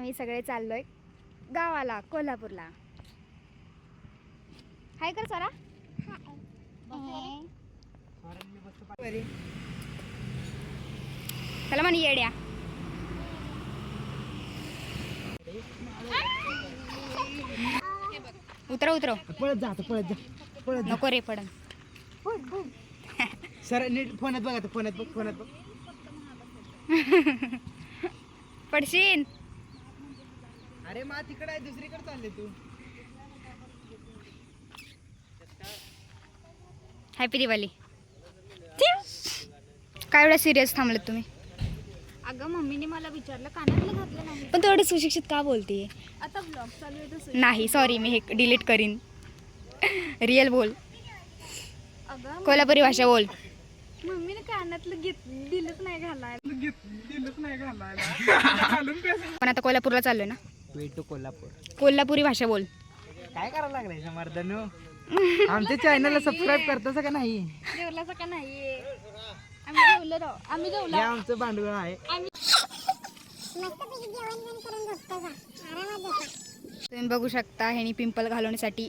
आम्ही सगळे चाललोय गावाला, कोल्हापूरला. हाय कर सारा. चला म्हणे येड्या. उतरव उतरव. पळत जा पळत जा पळत जा. नको रे पडन. सर नीट फोनात बघा, फोनात बघ, फोनात बघ. पडशीन. अरे मा तिकडे आहे, दुसरीकडे चालले तू. हॅपी दिवाळी. काय एवढा सिरियस थांबलेत तुम्ही? अगं मम्मीने मला विचारलं, कानातलं घातलं नाही. पण तू एवढं सुशिक्षित का बोलते? आता ब्लॉग चालू आहे तसं. नाही सॉरी, मी हे डिलीट करीन. रिअल बोल, अगं कोल्हापुरी भाषा बोल. मम्मीने कानातलं दिलंच नाही घालायला. पण आता कोल्हापूरला चाललोय ना. Way to Kolhapur. कोल्हापुरी भाषा बोल. काय करायला लागलाय समर्थनो? आमच्या चॅनलला सबस्क्राईब करतास का नाही? जेवलाचं का नाही? आम्ही जेवलो राव. आम्ही हे जेवलो. आमचं भांडवल आहे. तुम्ही बघू शकता, ह्यानी पिंपल घालवण्यासाठी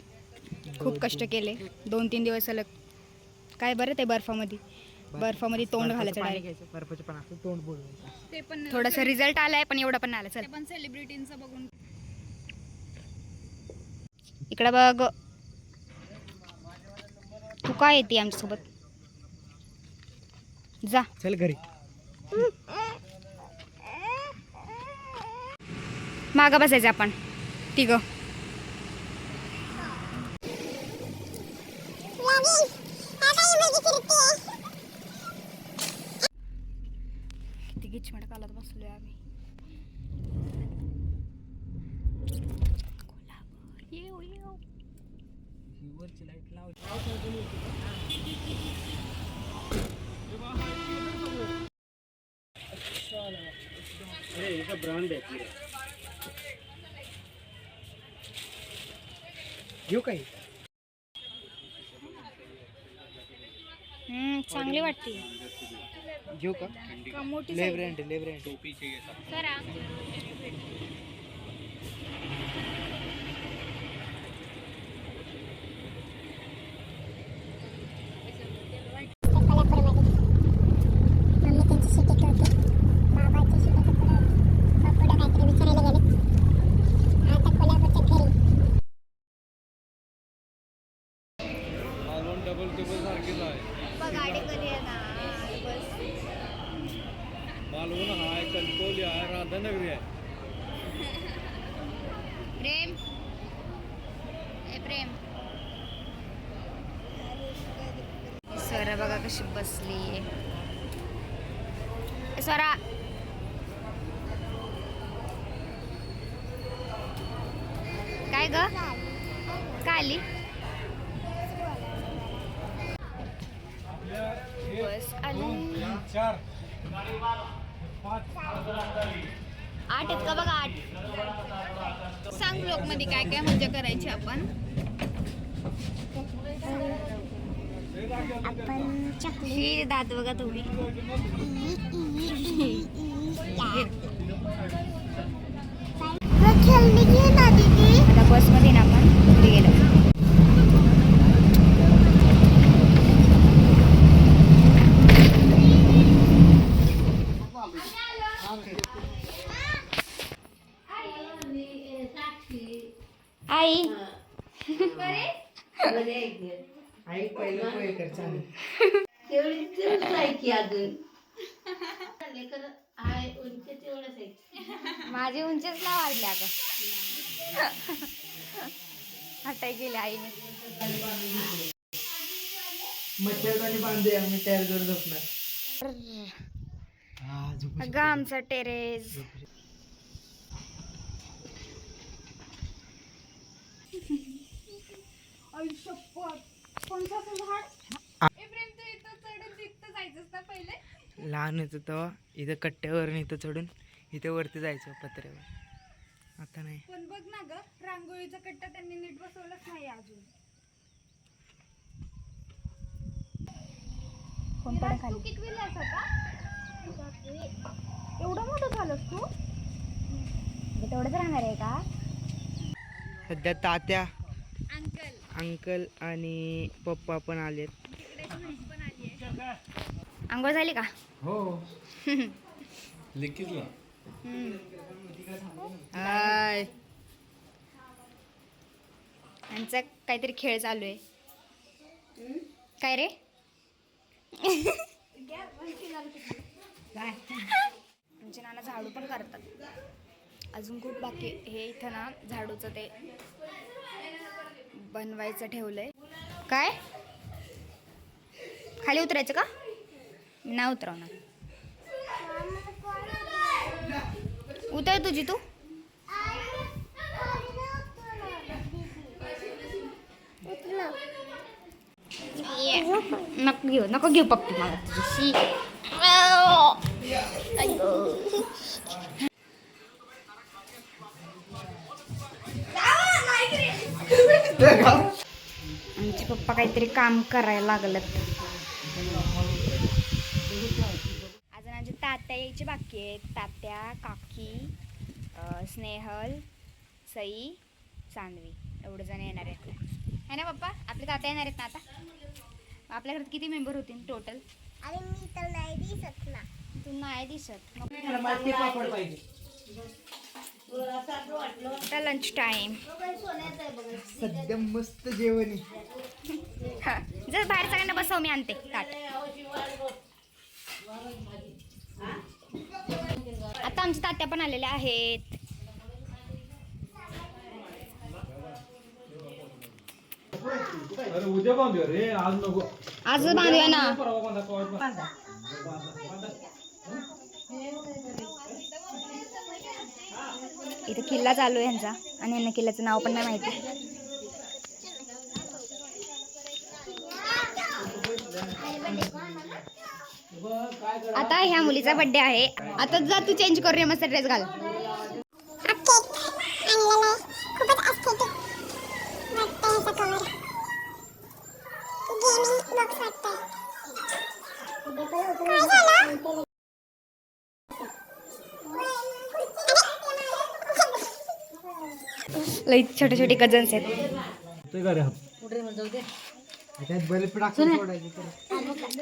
खूप कष्ट केले. 2-3 दिवस सलग. काय बरं ते बर्फामध्ये तोंड घालायचं डायरेक्ट. बर्फाचं पण असं तोंड बोलवायचं. ते पण थोडासा रिझल्ट आलाय, पण एवढा पण नाही आला. ते पण सेलिब्रिटींचं बघून. इकडं बघ. तू काय येते आमच्यासोबत? जा चल घरी. मागं बसायचं आपण तिघं. किती गिचमट कालत बसलोय आम्ही. कोल्हापूर येऊ येऊ. वरची लाईट लाव. अरे इथं ब्रँड आहे. घेऊ काही? चांगली वाटते. घेऊ का? मोठी ले ब्रँड, ले ब्रँड. करा. गाडी कधी मालवण आहे, कणकवली आहे, राधानगरी आहे. प्रेम ए प्रेम. स्वरा बघा कशी बसली. स्वरा काय ग? काय आली? बस आली. 4 8 आहेत का बघा? 8. सांग ब्लॉग मध्ये काय काय मजा करायची आपण. ही दात बघा तुम्ही. आता बस मध्ये ना आपण घरी गेलो. आई आई पहिलं पोहे कर चालेल. माझी उंचीच ना वाढली अगं. हटाई गेली आईने. मच्छरदाणी बांधूया, मी तयार करून झोपणार. अगं आमचा टेरेस. लहान होतं तेव्हा इथं कट्ट्यावरून इथं चढून इथे वरती जायचं पत्र्यावर. आता नाही. पण बघ ना ग, रांगोळीचा कट्टा त्यांनी नीट बसवलाच नाही अजून. कोण पडे खाली? कितवीला आहेस आता? एवढं मोठं झालंस तू? तेवढंच राहणार आहे का? सध्या तात्या, अंकल अंकल आणि पप्पा पण आलेत. आंघोळ झाली का? हो लिखितला हाय. यांचा काहीतरी खेळ चालू आहे. काय रे? आमचे नाना झाडू पण करतात. अजून खूप बाकी. हे इथं ना झाडूचं ते बनवायचं ठेवलंय. काय खाली उतरायचं का? मी नाही उतरवणार. उतर तुझी तू. नको घेऊ पप्पी मला तुझी. आमचे पप्पा काहीतरी काम करायला लागलं. अजून आमचे तात्या यायचे बाकी आहेत. तात्या, काकी, स्नेहल, सई, सानवी एवढे जण येणार आहेत. है ना पप्पा? आपले तात्या येणार आहेत ना आता? आपल्या घरात किती मेंबर होतील टोटल? अरे मी तर नाही दिसत ना. तू नाही दिसत. आता लंच टाइम. सध्या मस्त जेवण आहे. जर बाहेर सगळ्यांना बसव, मी आणते ताट. आता आमचे तात्या पण आलेले आहेत. अरे उद्या बांधूया रे, आज नको. आज बांधूया ना. परवा बांधा, कवा बांधा. इथं किल्ला चालू आहे ह्यांचा आणि यांना किल्ल्याचं नाव पण नाही माहिती. आता ह्या मुलीचा बर्थडे आहे. आता जा तू चेंज करूया, मस्त ड्रेस घाल. लई छोटे छोटे कझन्स आहेत. ते का रे हात? त्यात बरेच टाकून सोडायचे तर.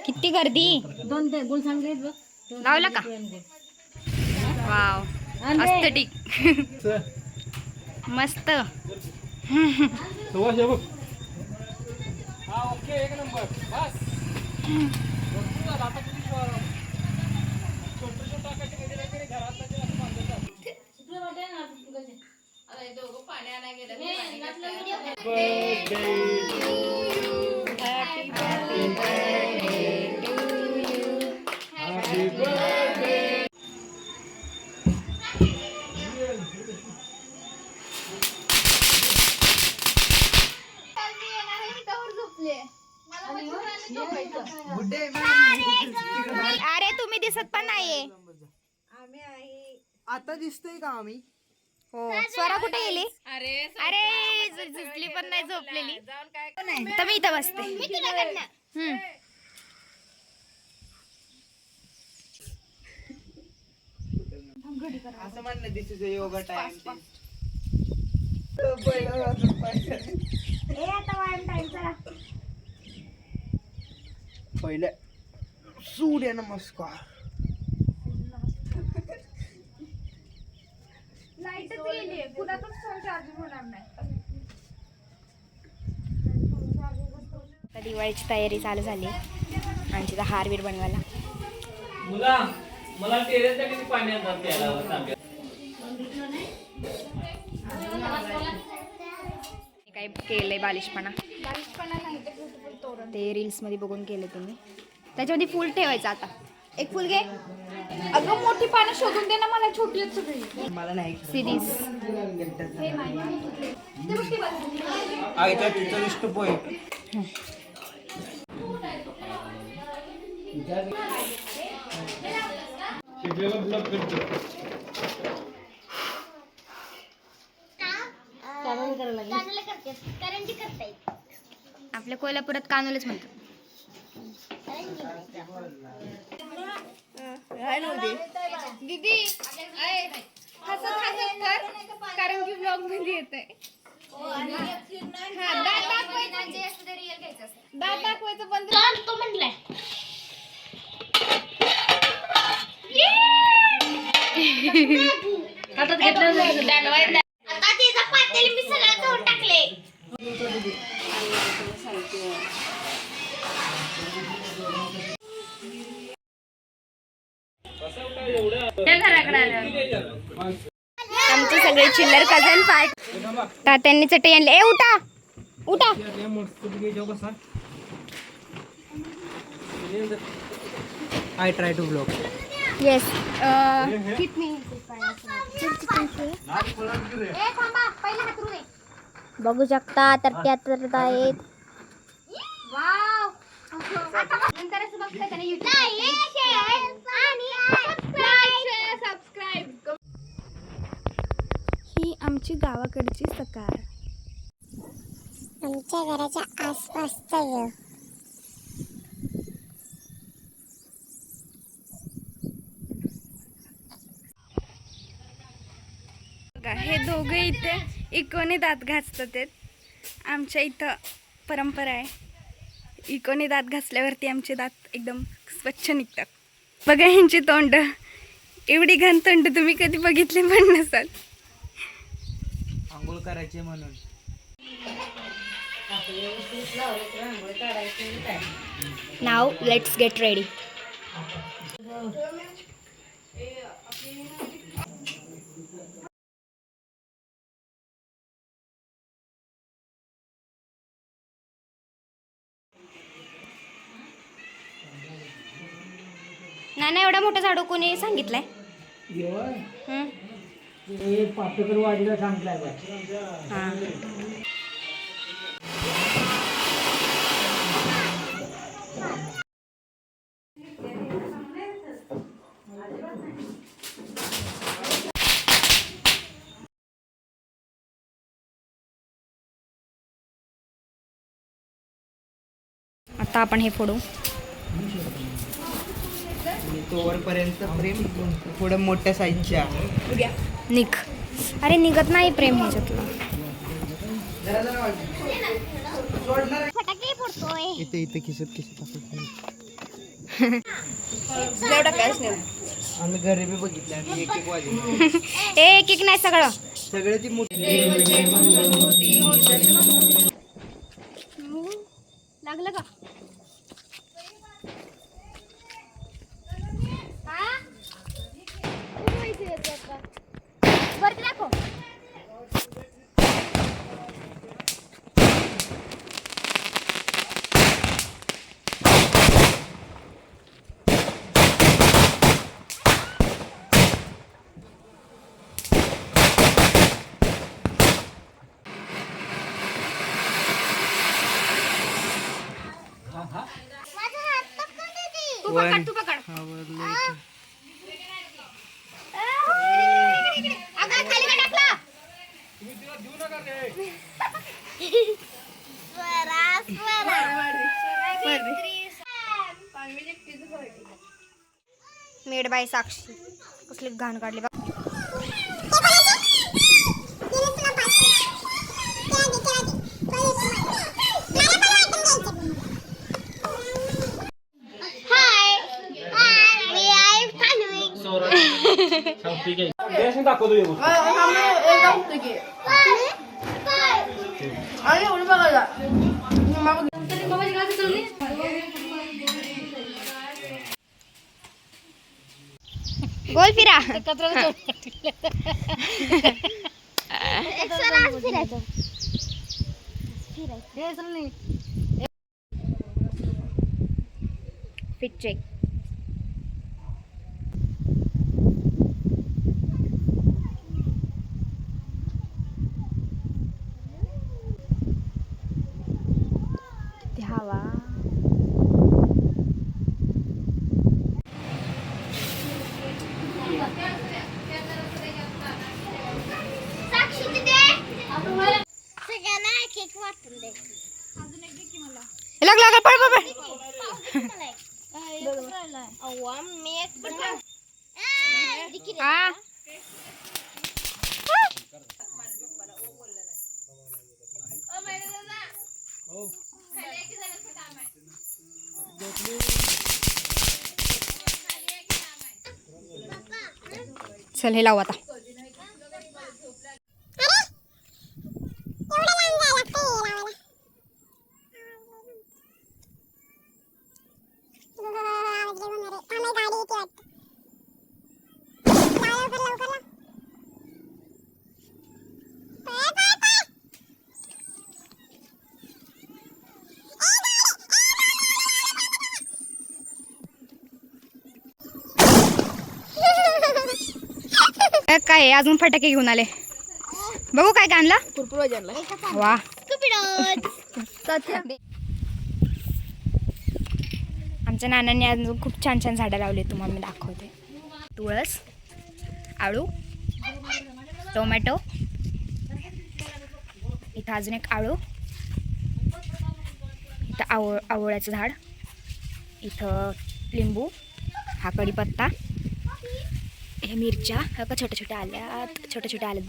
किती गर्दी. लावला का? Wow, aesthetic. मस्त. सुभाष हे बघ. हा ओके, एक नंबर. बस. आता किती छोटं टाकायचे कधी घरात अरे तुम्ही दिसत पण नाहीये. आता दिसतोय का आम्ही? हो. स्वरा कुठे गेली? अरे झोपली पण नाही, झोपलेली. तर मी इथं बसते. असं म्हणणं दिस इज योगा टाइम. पहिले सूर्य नमस्कार. आता दिवाळीची तयारी चालू झाली. आणि हार बीर बनवायला. मुला मला टेरेसच्या किती पाणी आणतात प्यायला तांब्यात? काय केलंय बालिशपणा. ते रील्स मध्ये बघून केले तुम्ही. त्याच्यामध्ये फुल ठेवायचं. आता एक फुल घे. अगं मोठी पानं शोधून दे ना मला, छोटी आहेत सगळी. मला नाही सिरीज. आईचा तिचं लिस्ट पोय. शिकलेला ब्लॉक करतो. करंजी करता येते. आपल्या कोल्हापुरात कानोलेच म्हणतात. दीदी हसत हसत कर कारण की ब्लॉग मध्ये येतंय. हा, दात दाखवायचं पण तो म्हणलाय आता तिचा पातेली मी सगळं धुवून टाकले. आमचे सगळे चिल्लर कझन पार्ट तात्यांनी चटई आणले. ए उठा उठा. I try to blog. Yes. बघू शकता तर त्या तर आहेत. ही आमची गावाकडची सकाळ. आमच्या घराच्या आसपासचा वेळ. हे दोघे इथे इकोने दात घासतात. आमच्या इथं परंपरा आहे, इकोने दात घासल्यावरती आमचे दात एकदम स्वच्छ निघतात. बघा ह्यांची तोंड, एवढी घाण तोंड तुम्ही कधी बघितले पण नसाल. आंघोळ करायचे म्हणून. नाव लेट्स गेट रेडी. नाना एवढा मोठा झाडू कोणी सांगितलंय? पापेकरवाडीला सांगितलंय. हां. आता आपण हे फोडू. तो वरपर्यंत प्रेम थोडं मोठ्या साईजच्या निघ. अरे निघत नाही प्रेम ह्याच्यातलं. फटाके फोडतोय. इथे इथे खिसत आम्ही घरी बी बघितले. आम्ही एक एक वाजले. एक एक नाही सगळं सगळे ती मोठी. लागलं का? वरती दाखव. तू पकड, तू पकड. अगं खाली का टाकला? Made by Sakshi. कसली घाण काढली बा. दाखवतो गोल फिरा. Fit check. हवा. सगळ्यांना एक एक वाटून दे. लाग लाग पळ पळ पळ. मी एक पण आ चल हे लावू आता. काय आहे? अजून फटाके घेऊन आले. बघू काय काय आणला. वा आमच्या नानांनी अजून खूप छान छान झाडं लावली. तुम्हाला मी दाखवते. तुळस, आळू, टोमॅटो, इथं अजून एक आळू, इथं आवळ्याचं झाड, इथं लिंबू, हा कढीपत्ता, हे मिरच्या ह्या का छोट्या छोट्या आल्यात, छोट्या छोट्या आल्यात.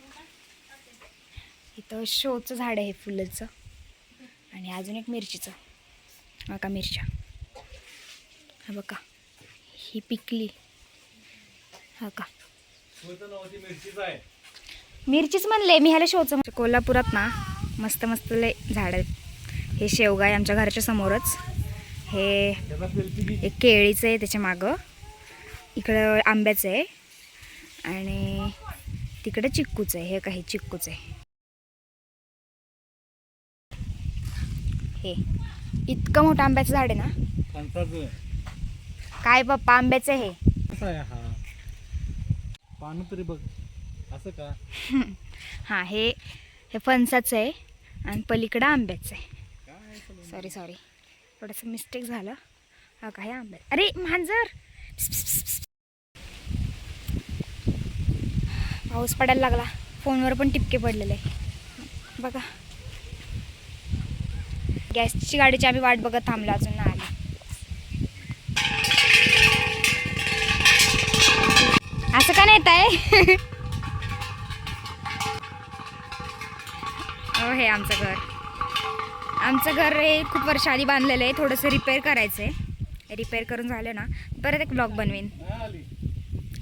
इथं शोचं झाड आहे फुलाचं, आणि अजून एक मिरचीचं. हा का मिरच्या, हा बघा ही पिकली. हा का मिरचीच म्हणले मी, ह्याला शोचं. कोल्हापुरात ना मस्त मस्त लय झाड आहेत. हे शेवगा आहे आमच्या घराच्या समोरच. हे एक केळीचं आहे त्याच्या मागं, इकडं आंब्याचं आहे, आणि तिकडे चिक्कूचं आहे. हे काही चिक्कूचं आहे. हे इतकं मोठं आंब्याचं झाड आहे ना. काय पप्पा आंब्याचं आहे. पान तरी बघ असं का. हां हे फणसाचं आहे, आणि पलीकडं आंब्याचं आहे. सॉरी थोडंसं मिस्टेक झालं. हा काय आंब्या. अरे मांजर. पाऊस पडायला लागला. फोनवर पण टिपके पडलेले बघा. गॅसची गाडीची आम्ही वाट बघत थांबलो, अजून नाही आली. असं का नाही येत आहे. हे आमचं घर हे खूप वर्ष आधी बांधलेलं आहे. थोडंसं रिपेअर करायचं आहे. रिपेअर करून झालं ना परत एक ब्लॉग बनवेन.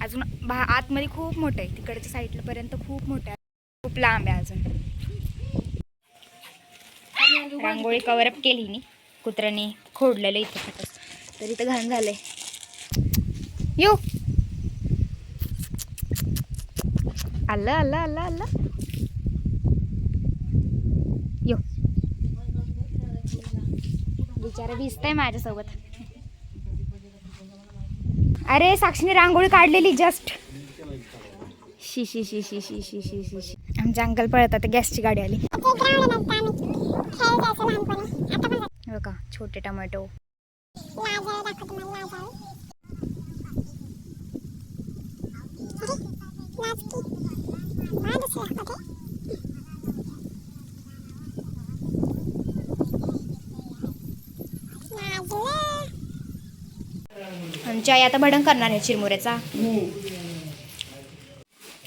अजून आतमध्ये खूप मोठं आहे. तिकडच्या साईडला पर्यंत खूप मोठं आहे. खूप लांब आहे अजून. रांगोळी कवरअप केली नी कुत्र्याने खोडलेलं इथे फटस, तर इथं घाण झालंय. येऊ आलं यो बिचारा भिजतंय माझ्यासोबत. अरे साक्षीने रांगोळी काढलेली जस्ट. शी शी शी शी शी शी शी शी शी. आमच्या अंकल पळतात. गॅसची गाडी आली. बघा छोटे टोमॅटो. आमची आई आता भडंग करणार आहे चिरमुऱ्याचा.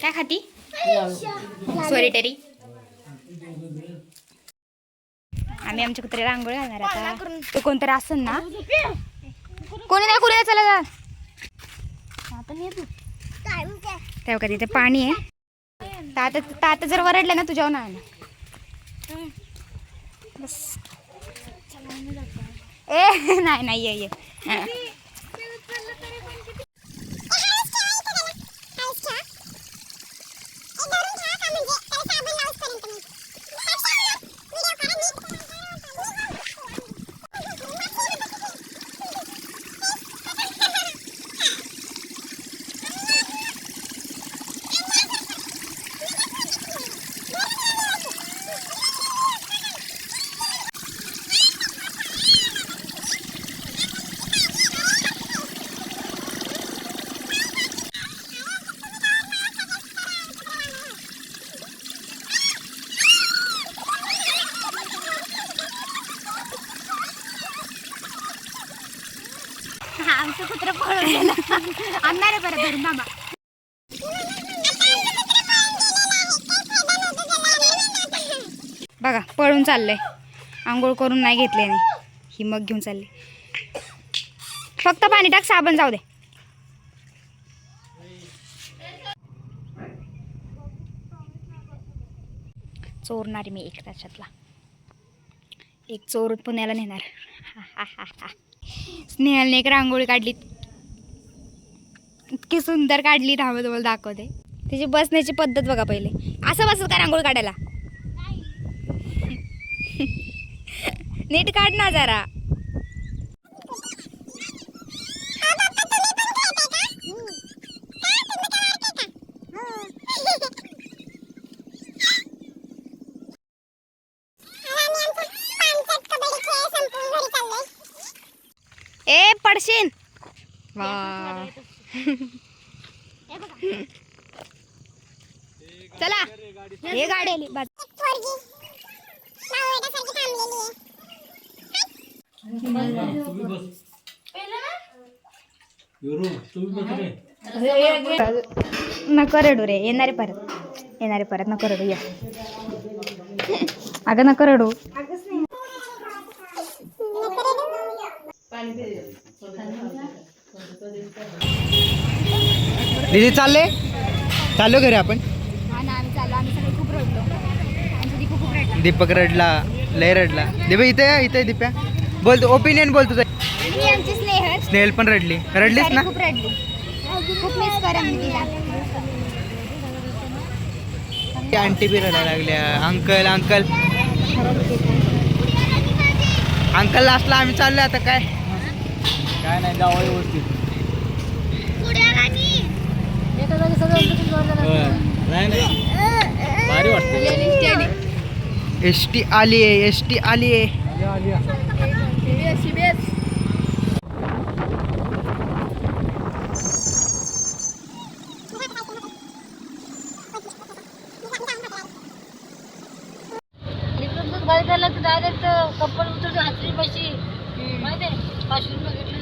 काय खाती सोरीटेरी. आम्ही आमच्या कुत्र्याला रांगोळी घालणार आता. ते कोणतरी असेल ना. कोणी नाही कुणी चला जा. तेव्हा का तिथे पाणी आहे. ताता जर वरडलं ना तुझ्यावर नाही. बस ए नाही ये. आमचं कुत्र पळून गेलं. आणणार आहे परत धरून बाबा. बघा पळून चाललंय, आंघोळ करून नाही घेतले नाही, ही मग घेऊन चालली. फक्त पाणी टाक, साबण जाऊ दे. चोरणार मी एक त्याच्यातला, एक चोर पुण्याला नेणार. स्नेहलने एक रांगोळी काढली, इतकी सुंदर काढली, थांबा तुम्हाला दाखवते. तिची बसण्याची पद्धत बघा पहिले. असं बसत का रांगोळी काढायला? नीट काढ ना जरा. ए पडशीन. वा चला, हे गाडी आली. नको रडू रे, येणारे परत नको रडू. या अगं नको रडू. दीदी चाललो घरी आपण. हा ना, आम्ही चाललो. आम्ही सगळे खूप रडलो. आमची दीपू खूप रडला. दीपक रडला, लय रडला. दीपा इथे दीप्या बोल, ओपिनियन बोल तुझं. मी आमची स्नेहल पण रडलीस ना? खूप रडली, खूप मिस करेन मी तिला. आंटी बी रडायला लागल्या. अंकल लास्टला आम्ही चाललोय. आता काय नाही, जावं व्यवस्थित. नाही भारी वाटतं. एसटी आली आहे. डायरेक्ट कपल उतरतो हातरी पाशी माहिती आहे. 500 रुपये घेतले.